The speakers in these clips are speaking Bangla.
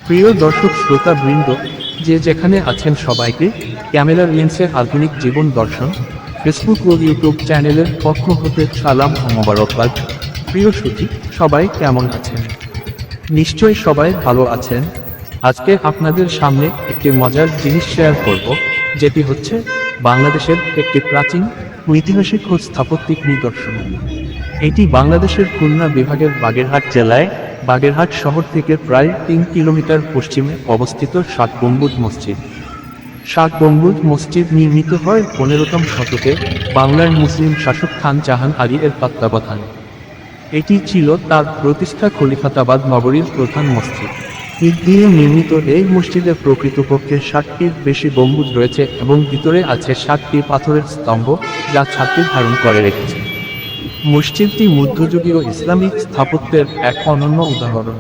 প্রিয় দর্শক শ্রোতা বৃন্দ, যে যেখানে আছেন সবাইকে ক্যামেরার লেন্সের আধুনিক জীবন দর্শন ফেসবুক ও ইউটিউব চ্যানেলের পক্ষ হতে সালাম ও মোবারকবাদ। প্রিয় সুধী, সবাই কেমন আছেন? নিশ্চয়ই সবাই ভালো আছেন। আজকে আপনাদের সামনে একটি মজার জিনিস শেয়ার করব, যেটি হচ্ছে বাংলাদেশের একটি প্রাচীন ঐতিহাসিক ও স্থাপত্যিক নিদর্শন। এটি বাংলাদেশের খুলনা বিভাগের বাগেরহাট জেলায় বাগেরহাট শহর থেকে প্রায় 3 কিলোমিটার পশ্চিমে অবস্থিত ষাট গম্বুজ মসজিদ। ষাট গম্বুজ মসজিদ নির্মিত হয় 15তম শতকে বাংলার মুসলিম শাসক খান জাহান আলী এর তত্ত্বাবধানে। এটি ছিল তার প্রতিষ্ঠা খলিফাতাবাদ নগরীর প্রধান মসজিদ। ইট দিয়ে নির্মিত এই মসজিদে প্রকৃতপক্ষে 60টির বেশি গম্বুজ রয়েছে এবং ভিতরে আছে 60টি পাথরের স্তম্ভ, যা ছাদটি ধারণ করে রেখেছে। মসজিদটি মধ্যযুগীয় ইসলামিক স্থাপত্যের এক অনন্য উদাহরণ।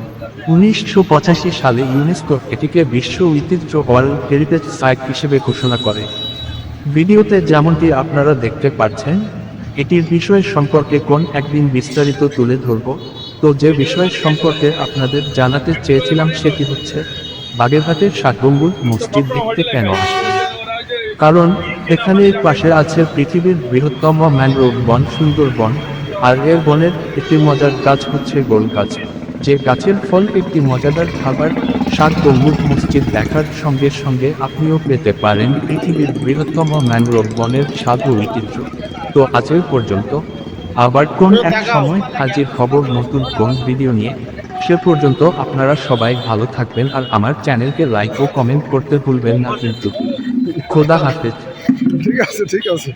1985 সালে ইউনেস্কো এটিকে বিশ্ব ঐতিহ্য ওয়ার্ল্ড হেরিটেজ সাইট হিসেবে ঘোষণা করে। ভিডিওতে যেমনটি আপনারা দেখতে পাচ্ছেন, এটির বিষয় সম্পর্কে কোন একদিন বিস্তারিত তুলে ধরব। তো যে বিষয় সম্পর্কে আপনাদের জানাতে চেয়েছিলাম সেটি হচ্ছে বাগেরহাটের ষাট গম্বুজ মসজিদ দেখতে কেন আসবেন। কারণ এখানে পাশে আছে পৃথিবীর বৃহত্তম ম্যানগ্রোভ বন সুন্দরবন, আর এর বনের একটি মজার গাছ হচ্ছে গোল গাছ, যে গাছের ফল একটি মজাদার খাবার। ষাট গম্বুজ মসজিদ দেখার সঙ্গে সঙ্গে আপনিও পেতে পারেন পৃথিবীর বৃহত্তম ম্যানগ্রোভ বনের স্বাদ ও ঐতিহ্য। তো আজ পর্যন্ত, আবার কোন এক সময় হাজির খবর নতুন কোন ভিডিও নিয়ে। সে পর্যন্ত আপনারা সবাই ভালো থাকবেন আর আমার চ্যানেলকে লাইক ও কমেন্ট করতে ভুলবেন না কিন্তু। খোদা হাফেজ। ঠিক আছে।